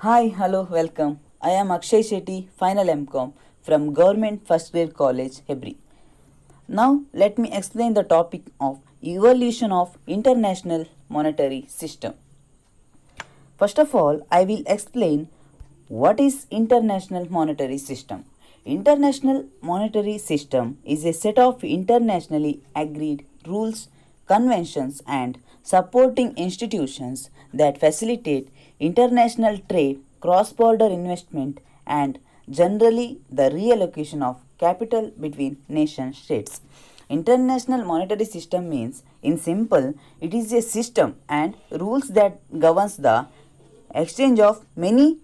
Hi, hello, welcome. I am Akshay Shetty, final MCom from Government First Grade College, Hebri. Now, let me explain the topic of evolution of international monetary system. First of all, I will explain what is international monetary system. International monetary system is a set of internationally agreed rules, conventions and supporting institutions that facilitate international trade, cross-border investment and generally the reallocation of capital between nation states. International monetary system means in simple it is a system and rules that governs the exchange of money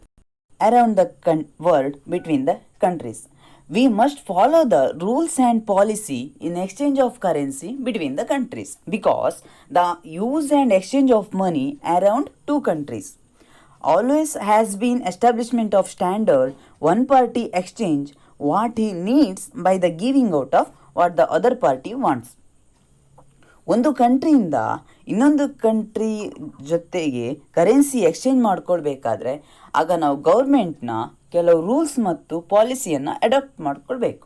around the world between the countries. We must follow the rules and policy in exchange of currency between the countries because the use and exchange of money around two countries always has been establishment of standard one party exchange what he needs by the giving out of what the other party wants. ಒಂದು ಕಂಟ್ರಿಯಿಂದ ಇನ್ನೊಂದು country ಜೊತೆಗೆ currency exchange ಮಾಡ್ಕೊಳ್ಬೇಕಾದ್ರೆ ಆಗ ನಾವು ಗೌರ್ಮೆಂಟ್ನ ಕೆಲವು rules ಮತ್ತು ಪಾಲಿಸಿಯನ್ನು adapt ಮಾಡ್ಕೊಳ್ಬೇಕು.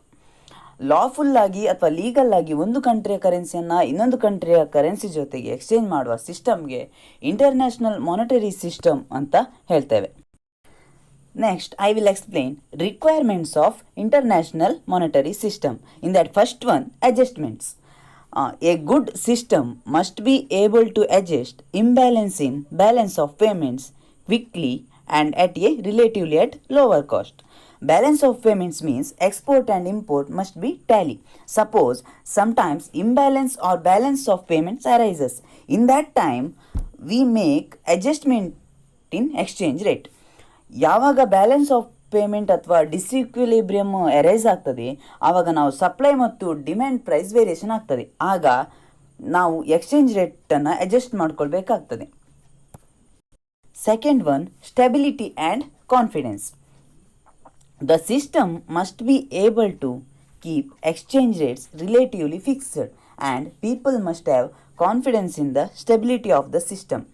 Lawful ಆಗಿ ಅಥವಾ ಲೀಗಲ್ ಆಗಿ ಒಂದು ಕಂಟ್ರಿಯ ಕರೆನ್ಸಿಯನ್ನು ಇನ್ನೊಂದು ಕಂಟ್ರಿಯ ಕರೆನ್ಸಿ ಜೊತೆಗೆ ಎಕ್ಸ್ಚೇಂಜ್ ಮಾಡುವ ಸಿಸ್ಟಮ್ಗೆ ಇಂಟರ್ನ್ಯಾಷನಲ್ ಮಾನಿಟರಿ ಸಿಸ್ಟಮ್ ಅಂತ ಹೇಳ್ತೇವೆ. Next, I will explain requirements of international monetary system. In that first one, adjustments. A good system must be able to adjust imbalance in balance of payments quickly and at a relatively at lower cost. Balance of payments means export and import must be tally. Suppose sometimes imbalance or balance of payments arises. In that time, we make adjustment in exchange rate. ಯಾವಾಗ balance of payment ಅಥವಾ ಡಿಸ್ಇಕ್ವಿಲಿಬ್ರಿಯಮ್ erase ಆಗ್ತದೆ ಆವಾಗ ನಾವು supply ಮತ್ತು demand price variation ಆಗ್ತದೆ. ಆಗ ನಾವು exchange ರೇಟನ್ನು ಅಡ್ಜಸ್ಟ್ ಮಾಡ್ಕೊಳ್ಬೇಕಾಗ್ತದೆ. Second one, stability and confidence. The system must be able to keep exchange rates relatively fixed and people must have confidence in the stability of the system.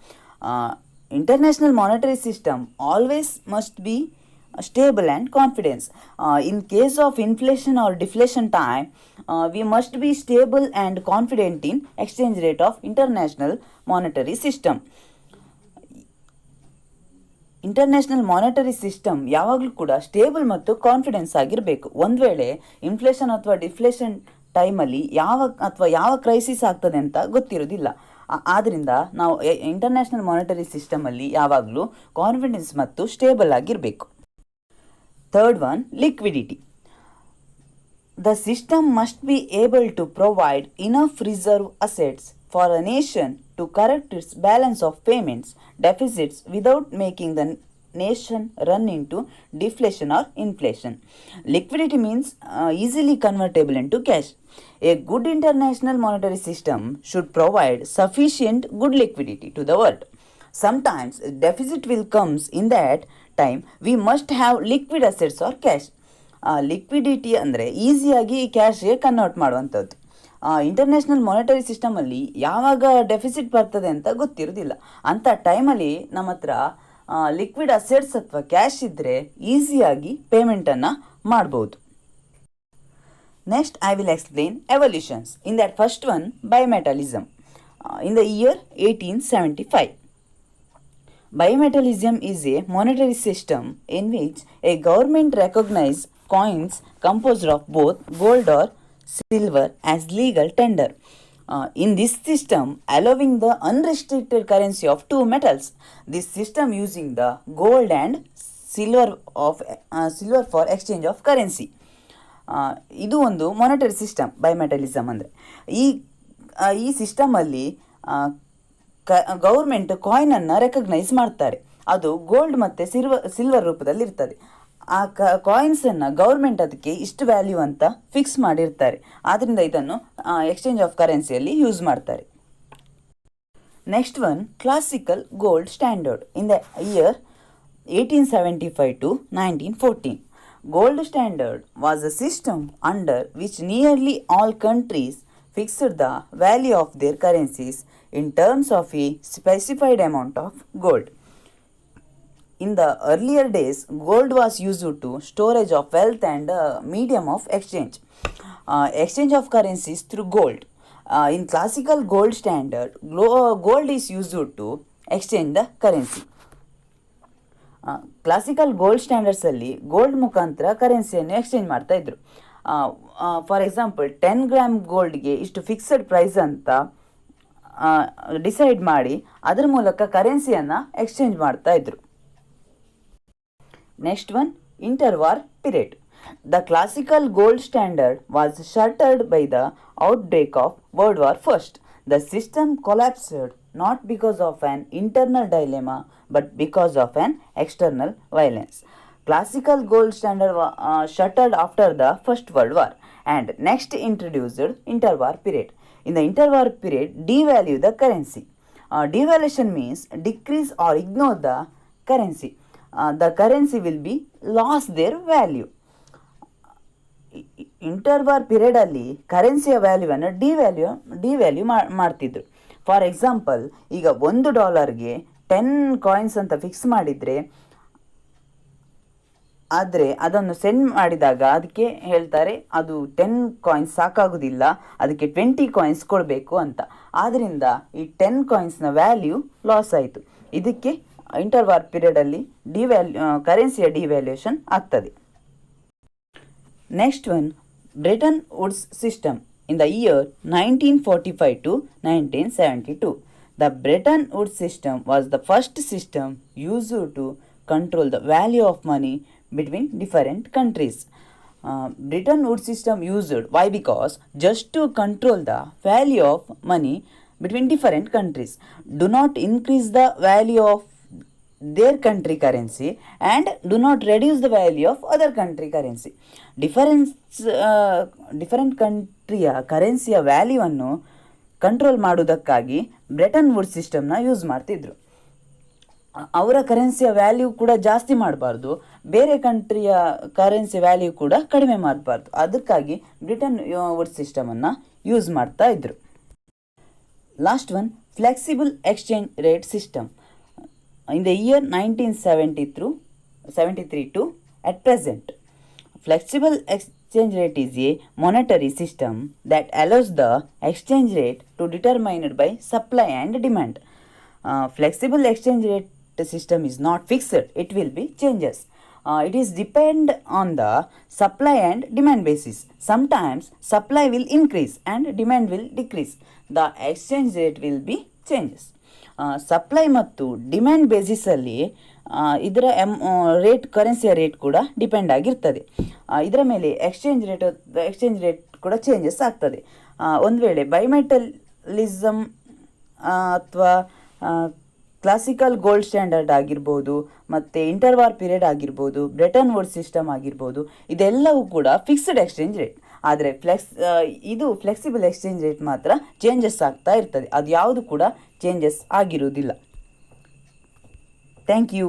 International monetary system always must be stable and confidence. In case of inflation or deflation time, we must be stable and confident in exchange rate of international monetary system. International monetary system ಯಾವಾಗಲೂ ಕೂಡ stable ಮತ್ತು confidence ಆಗಿರಬೇಕು. ಒಂದು ವೇಳೆ inflation ಅಥವಾ deflation ಟೈಮಲ್ಲಿ ಯಾವ crisis ಆಗ್ತದೆ ಅಂತ ಗೊತ್ತಿರೋದಿಲ್ಲ. ಆದ್ದರಿಂದ ನಾವು ಇಂಟರ್ನ್ಯಾಷನಲ್ ಮಾನಿಟರಿ ಸಿಸ್ಟಮಲ್ಲಿ ಯಾವಾಗಲೂ ಕಾನ್ಫಿಡೆನ್ಸ್ ಮತ್ತು ಸ್ಟೇಬಲ್ ಆಗಿರಬೇಕು. Third one, liquidity. The system must be able to provide enough reserve assets for a nation to correct its balance of payments deficits without making the nation run into deflation or inflation. Liquidity means easily convertible into cash. A good international monetary system should provide sufficient good liquidity to the world. Sometimes deficit will comes in that time we must have liquid assets or cash. Liquidity ಅಂದರೆ ಈಸಿಯಾಗಿ ಕ್ಯಾಶ್ಗೆ convert ಮಾಡುವಂಥದ್ದು. International monetary ಸಿಸ್ಟಮಲ್ಲಿ ಯಾವಾಗ deficit ಬರ್ತದೆ ಅಂತ ಗೊತ್ತಿರೋದಿಲ್ಲ. ಅಂಥ ಟೈಮಲ್ಲಿ ನಮ್ಮ ಹತ್ರ ಲಿಕ್ವಿಡ್ ಅಸೆಟ್ಸ್ ಅಥವಾ ಕ್ಯಾಶ್ ಇದ್ದರೆ ಈಸಿಯಾಗಿ ಪೇಮೆಂಟನ್ನು ಮಾಡ್ಬೋದು. Next I will explain evolutions. In that first one, bimetallism. In the year 1875. Bimetallism is a monetary system in which a government recognizes coins composed of both gold or silver as legal tender. In this system, allowing the unrestricted currency of two metals, this system using the gold and silver for exchange of currency. ಇದು ಒಂದು monetary system ಬೈಮೆಟಲಿಸಮ್ ಅಂದರೆ. ಈ ಸಿಸ್ಟಮಲ್ಲಿ government ಕಾಯಿನನ್ನು recognise ಮಾಡ್ತಾರೆ. ಅದು gold ಮತ್ತು silver ರೂಪದಲ್ಲಿ ಇರ್ತದೆ. ಆ ಕಾಯಿನ್ಸನ್ನು ಗೌರ್ಮೆಂಟ್ ಅದಕ್ಕೆ ಇಷ್ಟು ವ್ಯಾಲ್ಯೂ ಅಂತ ಫಿಕ್ಸ್ ಮಾಡಿರ್ತಾರೆ. ಆದ್ದರಿಂದ ಇದನ್ನು ಎಕ್ಸ್ಚೇಂಜ್ ಆಫ್ ಕರೆನ್ಸಿಯಲ್ಲಿ ಯೂಸ್ ಮಾಡ್ತಾರೆ. Next one, classical gold standard. In the year 1875 to 1914. Gold standard was a system under which nearly all countries fixed the value of their currencies in terms of a specified amount of gold. In the earlier days, gold was used to storage of wealth and medium of exchange. Exchange of currencies through gold. In classical gold standard, gold is used to exchange the currency. Classical gold ಸ್ಟ್ಯಾಂಡರ್ಡ್ಸಲ್ಲಿ gold ಮುಖಾಂತರ ಕರೆನ್ಸಿಯನ್ನು exchange ಮಾಡ್ತಾ ಇದ್ರು. For example 10 gram ಗೋಲ್ಡ್ಗೆ ಇಷ್ಟು fixed price ಅಂತ decide ಮಾಡಿ ಅದರ ಮೂಲಕ ಕರೆನ್ಸಿಯನ್ನು ಎಕ್ಸ್ಚೇಂಜ್ ಮಾಡ್ತಾ ಇದ್ರು. Next one, interwar period. The classical gold standard was shattered by the outbreak of World War I. The system collapsed not because of an internal dilemma but because of an external violence. Classical gold standard shattered after the First World War and next introduced interwar period. In the interwar period, devalue the currency. Devaluation means decrease or ignore the currency. The currency will be lost their value. ಇಂಟರ್ವಾರ್ ಪೀರಿಯಡಲ್ಲಿ ಕರೆನ್ಸಿಯ ವ್ಯಾಲ್ಯೂವನ್ನು devalue ಮಾಡ್ತಿದ್ರು. For example, ಈಗ $1 10 coins ಅಂತ fix ಮಾಡಿದರೆ, ಆದರೆ ಅದನ್ನು send ಮಾಡಿದಾಗ ಅದಕ್ಕೆ ಹೇಳ್ತಾರೆ ಅದು 10 ಕಾಯಿನ್ಸ್ ಸಾಕಾಗೋದಿಲ್ಲ, ಅದಕ್ಕೆ 20 ಕಾಯಿನ್ಸ್ ಕೊಡಬೇಕು ಅಂತ. ಆದ್ದರಿಂದ ಈ 10 ಕಾಯಿನ್ಸ್ನ ವ್ಯಾಲ್ಯೂ ಲಾಸ್ ಆಯಿತು. ಇದಕ್ಕೆ ಇಂಟರ್ವಾರ್ ಪೀರಿಯಡಲ್ಲಿ ಕರೆನ್ಸಿಯ ಡಿವ್ಯಾಲ್ಯೂಯೇಷನ್ ಆಗ್ತದೆ. Next one, Bretton Woods system in the year 1945 to 1972. The Bretton Woods system was the first system used to control the value of money between different countries. Bretton Woods system used, why? Because just to control the value of money between different countries, do not increase the value of their country currency and do not reduce the value of other country currency. Different ಕಂಟ್ರಿಯ ಕರೆನ್ಸಿಯ ವ್ಯಾಲ್ಯೂವನ್ನು control ಮಾಡೋದಕ್ಕಾಗಿ Bretton Wood ಸಿಸ್ಟಮ್ನ use ಮಾಡ್ತಿದ್ರು. ಅವರ ಕರೆನ್ಸಿಯ value ಕೂಡ ಜಾಸ್ತಿ ಮಾಡಬಾರ್ದು, ಬೇರೆ ಕಂಟ್ರಿಯ ಕರೆನ್ಸಿ ವ್ಯಾಲ್ಯೂ ಕೂಡ ಕಡಿಮೆ ಮಾಡಬಾರ್ದು. ಅದಕ್ಕಾಗಿ ಬ್ರಿಟನ್ ವುಡ್ ಸಿಸ್ಟಮನ್ನು ಯೂಸ್ ಮಾಡ್ತಾ ಇದ್ರು. Last one, flexible exchange rate system. In the year 1973 to at present, flexible exchange rate is a monetary system that allows the exchange rate to determined by supply and demand. Flexible exchange rate system is not fixed; it will be changes. It is depend on the supply and demand basis. Sometimes supply will increase and demand will decrease. The exchange rate will be changes. Supply ಮತ್ತು demand ಬೇಸಿಸಲ್ಲಿ ಇದರ rate, ಕರೆನ್ಸಿಯ rate ಕೂಡ depend ಆಗಿರ್ತದೆ. ಇದರ ಮೇಲೆ exchange rate ಕೂಡ changes ಆಗ್ತದೆ. ಒಂದು ವೇಳೆ ಬೈಮೆಟಲಿಸಮ್ ಅಥವಾ ಕ್ಲಾಸಿಕಲ್ ಗೋಲ್ಡ್ ಸ್ಟ್ಯಾಂಡರ್ಡ್ ಆಗಿರ್ಬೋದು, ಮತ್ತು ಇಂಟರ್ವಾರ್ ಪೀರಿಯಡ್ ಆಗಿರ್ಬೋದು, ಬ್ರೆಟನ್ ವುಡ್ಸ್ ಸಿಸ್ಟಮ್ ಆಗಿರ್ಬೋದು, ಇದೆಲ್ಲವೂ ಕೂಡ ಫಿಕ್ಸ್ಡ್ ಎಕ್ಸ್ಚೇಂಜ್ ರೇಟ್. ಆದರೆ ಇದು ಫ್ಲೆಕ್ಸಿಬಲ್ ಎಕ್ಸ್ಚೇಂಜ್ ರೇಟ್ ಮಾತ್ರ ಚೇಂಜಸ್ ಆಗ್ತಾ ಇರ್ತದೆ. ಅದು ಯಾವುದು ಕೂಡ ಚೇಂಜಸ್ ಆಗಿರುವುದಿಲ್ಲ. Thank you.